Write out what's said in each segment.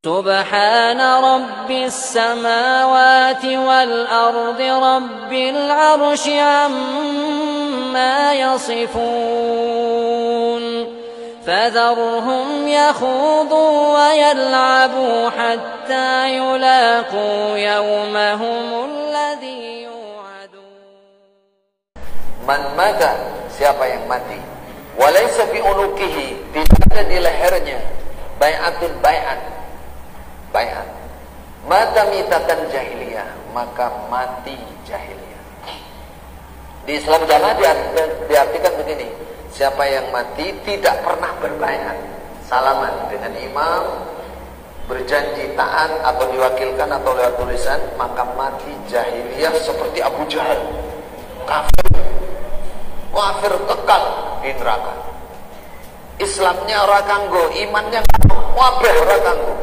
سبحان رب السماوات والأرض رب العرش عما يصفون فذرهم يخوضوا ويلعبوا حتى يلاقوا يومهم الذي يوعدون. Man mata, siapa yang mati, walaysa fi unuqihi, tidak ada di lehernya bai'atun bai'at, mata mitatan jahiliyah, maka mati jahiliyah. Di Islam Jamaah diartikan begini, siapa yang mati tidak pernah berbaiat, salaman dengan imam, berjanji taat atau diwakilkan atau lewat tulisan, maka mati jahiliyah seperti Abu Jahal, kafir kekal di neraka. Islamnya ora kanggo, imannya kabeh ora kanggo.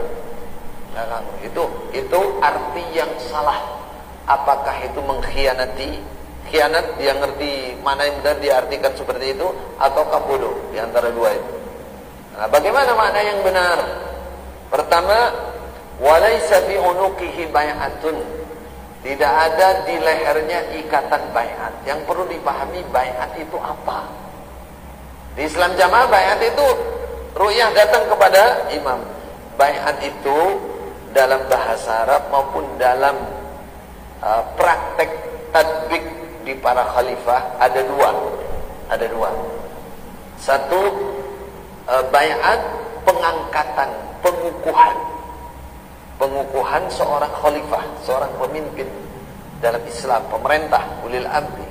Itu arti yang salah. Apakah itu mengkhianati? Khianat, dia ngerti mana yang benar diartikan seperti itu, ataukah bodoh di antara dua itu. Nah, bagaimana makna yang benar? Pertama, walaysa fi unuqihi bai'atun, tidak ada di lehernya ikatan bai'at. Yang perlu dipahami, bai'at itu apa? Di Islam Jamaah bai'at itu ru'yah datang kepada imam. Bai'at itu dalam bahasa Arab maupun dalam praktek tadbik di para khalifah ada dua. Satu, bai'at pengangkatan, pengukuhan seorang khalifah, seorang pemimpin dalam Islam, pemerintah, ulil amri.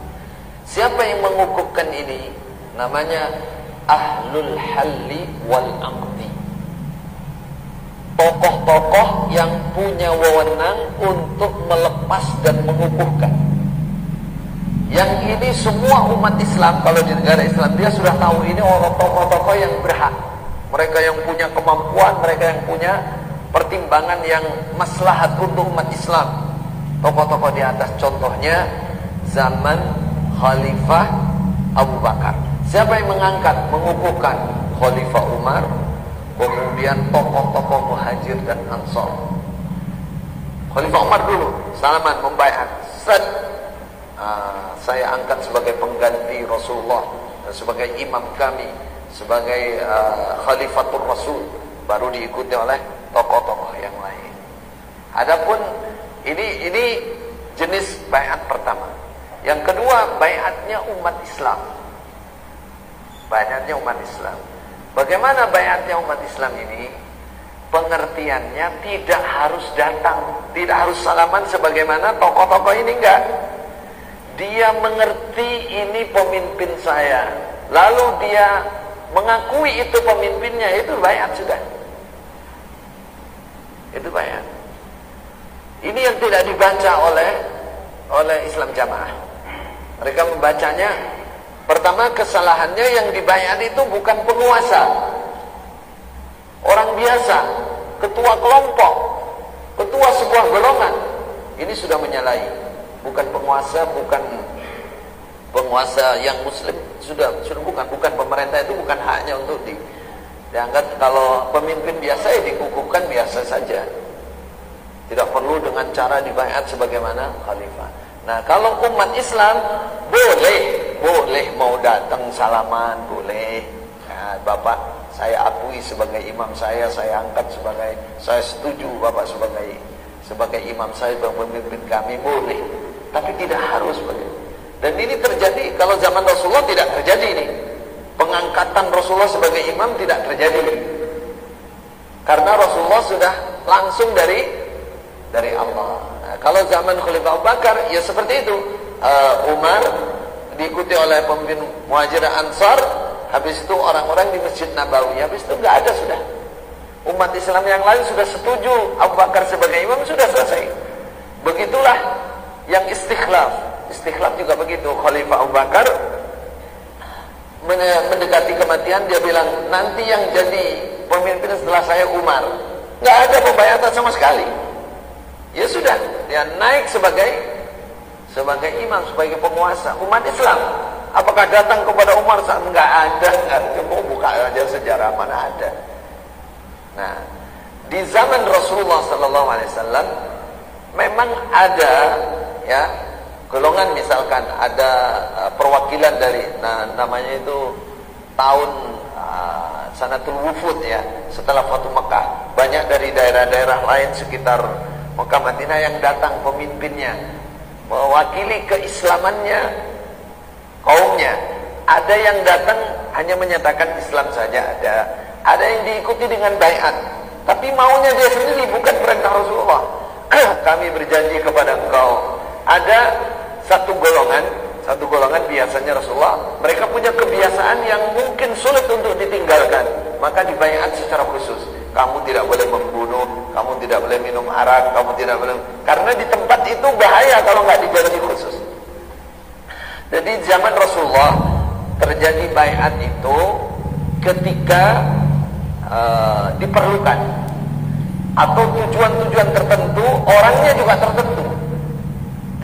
Siapa yang mengukuhkan ini? Namanya ahlul halli wal aqdi. Tokoh-tokoh yang punya wewenang untuk melepas dan mengukuhkan. Yang ini semua umat Islam, kalau di negara Islam dia sudah tahu ini orang tokoh-tokoh yang berhak. Mereka yang punya kemampuan, mereka yang punya pertimbangan yang maslahat untuk umat Islam. Tokoh-tokoh di atas, contohnya zaman Khalifah Abu Bakar. Siapa yang mengangkat, mengukuhkan? Khalifah Umar, kemudian tokoh-tokoh Muhajir dan Ansar. Khalifah Umar dulu, salaman, membaiat. Saya angkat sebagai pengganti Rasulullah, sebagai imam kami, sebagai Khalifatul Rasul. Baru diikuti oleh tokoh-tokoh yang lain. Adapun ini jenis baiat pertama. Yang kedua, baiatnya umat Islam. Baiatnya umat Islam. Bagaimana baiatnya umat Islam ini? Pengertiannya tidak harus datang, tidak harus salaman sebagaimana tokoh-tokoh ini, enggak. Dia mengerti ini pemimpin saya, lalu dia mengakui itu pemimpinnya, itu baiat sudah. Itu baiat. Ini yang tidak dibaca oleh Islam Jamaah. Mereka membacanya, pertama kesalahannya yang dibaiat itu bukan penguasa, orang biasa, ketua kelompok, ketua sebuah golongan. Ini sudah menyalahi. Bukan penguasa, bukan penguasa yang muslim, sudah bukan pemerintah, itu bukan haknya untuk diangkat. Kalau pemimpin biasa ya dikukuhkan biasa saja, tidak perlu dengan cara dibaiat sebagaimana khalifah. Nah, kalau umat Islam boleh mau datang salaman, boleh. Nah, Bapak saya akui sebagai imam saya angkat sebagai, saya setuju Bapak sebagai imam saya, sebagai pemimpin kami, boleh. Tapi tidak harus begitu. Dan ini terjadi kalau zaman Rasulullah, tidak terjadi ini. Pengangkatan Rasulullah sebagai imam tidak terjadi. Karena Rasulullah sudah langsung dari Allah. Nah, kalau zaman Khalifah Abu Bakar ya seperti itu. Umar diikuti oleh pemimpin Muhajir dan Ansar, habis itu orang-orang di Masjid Nabawi, habis itu enggak ada sudah. Umat Islam yang lain sudah setuju Abu Bakar sebagai imam, sudah selesai. Begitulah yang istikhlaf juga begitu. Khalifah Abu Bakar mendekati kematian, dia bilang nanti yang jadi pemimpin setelah saya Umar. Nggak ada pembayatan sama sekali. Ya sudah, dia naik sebagai imam, sebagai penguasa umat Islam. Apakah datang kepada Umar? Nggak ada. Coba buka aja sejarah, mana ada. Nah, di zaman Rasulullah sallallahu alaihi wasallam memang ada ya golongan, misalkan ada perwakilan dari namanya itu tahun Sanatul Wufud ya, setelah Fatu Mekah, banyak dari daerah-daerah lain sekitar Mekah Madinah yang datang, pemimpinnya mewakili keislamannya kaumnya. Ada yang datang hanya menyatakan Islam saja, ada yang diikuti dengan baiat, tapi maunya dia sendiri, bukan perintah Rasulullah. Kami berjanji kepada engkau. Ada satu golongan biasanya Rasulullah, mereka punya kebiasaan yang mungkin sulit untuk ditinggalkan, maka dibaiat secara khusus. Kamu tidak boleh membunuh, kamu tidak boleh minum arak, kamu tidak boleh, karena di tempat itu bahaya kalau nggak dijanji khusus. Jadi zaman Rasulullah terjadi baiat itu ketika diperlukan, atau tujuan-tujuan tertentu, orangnya juga tertentu.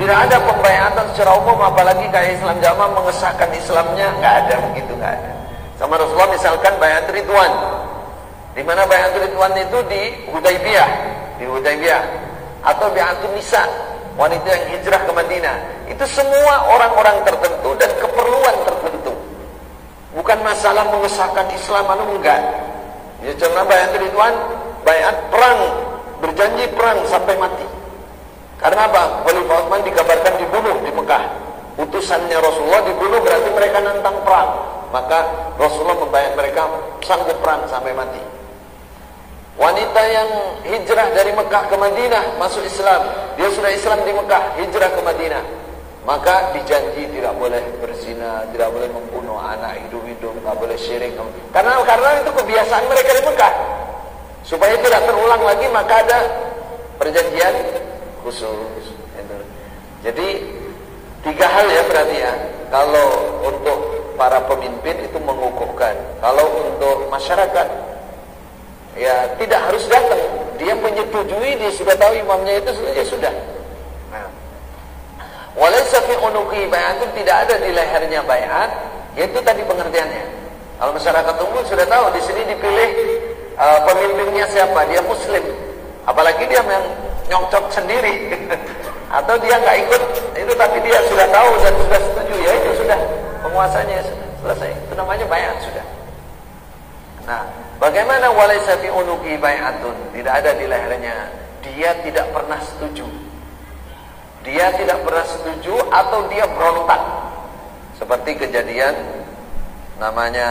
Tidak ada pembaiatan secara umum, apalagi kayak Islam Jamaah mengesahkan Islamnya, nggak ada begitu, nggak ada. Sama Rasulullah misalkan baiat Ridwan, di mana baiat Ridwan itu di Hudaybiyah, atau baiatun Nisa, wanita yang hijrah ke Madinah. Itu semua orang-orang tertentu dan keperluan tertentu, bukan masalah mengesahkan Islam enggak. Ya cuma baiat Ridwan, baiat perang, berjanji perang sampai mati. Karena apa? Khalifah Utsman dikabarkan dibunuh di Mekah. Utusannya Rasulullah dibunuh, berarti mereka nantang perang. Maka Rasulullah membayar mereka sanggup perang sampai mati. Wanita yang hijrah dari Mekah ke Madinah masuk Islam, dia sudah Islam di Mekah, hijrah ke Madinah, maka dijanji tidak boleh berzina, tidak boleh membunuh anak hidup-hidup, tidak boleh syirik. Karena itu kebiasaan mereka di Mekah. Supaya tidak terulang lagi, maka ada perjanjian khusus. Jadi 3 hal ya berarti ya. Kalau untuk para pemimpin itu mengukuhkan. Kalau untuk masyarakat ya tidak harus datang, dia menyetujui, dia sudah tahu imamnya itu sudah. Walaysa fi unuqi bai'atun, tidak ada di lehernya bai'at, yaitu tadi pengertiannya. Kalau masyarakat umum sudah tahu di sini dipilih pemimpinnya siapa, dia muslim, apalagi dia yang nyongcok sendiri atau dia nggak ikut itu, tapi dia sudah tahu dan sudah setuju, ya itu sudah penguasanya, sudah selesai, itu namanya bai'at sudah. Nah, bagaimana walaysa fi unuqi bai'atun, tidak ada di lehernya, dia tidak pernah setuju, dia tidak pernah setuju atau dia berontak, seperti kejadian namanya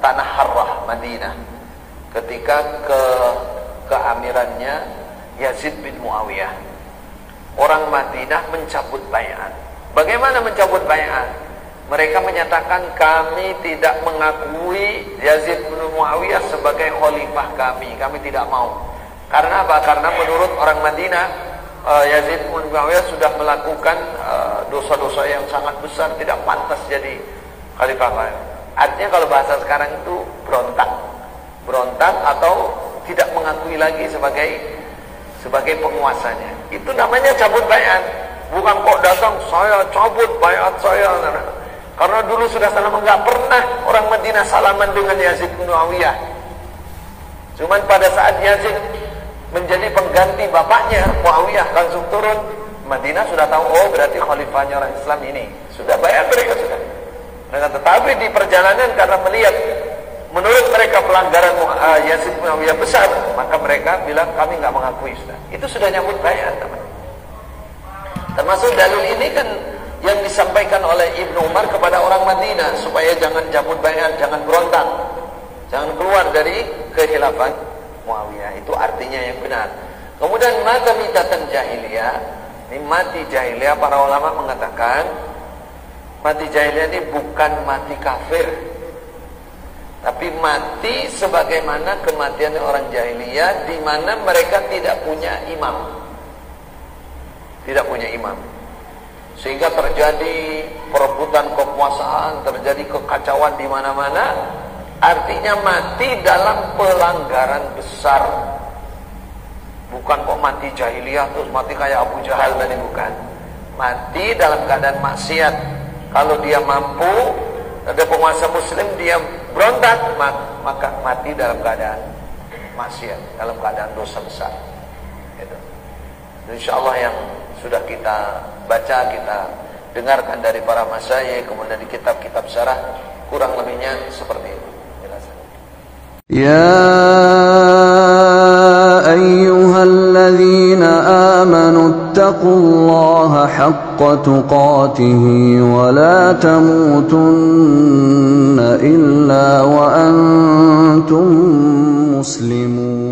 Tanah Harrah Madinah, ketika keamirannya Yazid bin Muawiyah, orang Madinah mencabut baiat. Bagaimana mencabut baiat? Mereka menyatakan kami tidak mengakui Yazid bin Muawiyah sebagai khalifah kami tidak mau. Karena apa? Karena menurut orang Madinah, Yazid bin Muawiyah sudah melakukan dosa-dosa yang sangat besar, tidak pantas jadi khalifah. Artinya kalau bahasa sekarang itu berontak atau tidak mengakui lagi sebagai penguasanya. Itu namanya cabut baiat. Bukan kok datang saya cabut baiat saya. Karena dulu sudah salam, enggak pernah orang Madinah salaman dengan Yazid bin Muawiyah. Cuman pada saat Yazid menjadi pengganti bapaknya Muawiyah langsung turun, Madinah sudah tahu, oh berarti khalifahnya orang Islam ini. Sudah baiat mereka sudah. Tetapi di perjalanan karena melihat menurut mereka pelanggaran Yazid bin Muawiyah besar, maka mereka bilang kami nggak mengakui sudah. Itu sudah nyambut baiat, teman. Termasuk dalil ini kan yang disampaikan oleh Ibnu Umar kepada orang Madinah supaya jangan cabut baiat, jangan berontak, jangan keluar dari kekhilafan Muawiyah. Itu artinya yang benar. Kemudian mata mitatan jahiliyah, ini mati jahiliyah, para ulama mengatakan mati jahiliyah ini bukan mati kafir, tapi mati sebagaimana kematian orang jahiliyah, di mana mereka tidak punya imam, sehingga terjadi perebutan kekuasaan, terjadi kekacauan di mana-mana. Artinya mati dalam pelanggaran besar, bukan kok mati jahiliyah terus mati kayak Abu Jahal tadi, bukan. Mati dalam keadaan maksiat. Kalau dia mampu, ada penguasa muslim, dia berontak, maka mati dalam keadaan maksiat, dalam keadaan dosa besar. Gitu. Insyaallah yang sudah kita baca, kita dengarkan dari para masyayikh, kemudian di kitab-kitab syarah, kurang lebihnya seperti itu. Ya ayyuhalladzina amanu ittaqullaha haqqa tuqatih wa la tamutunna illa wa antum muslimun.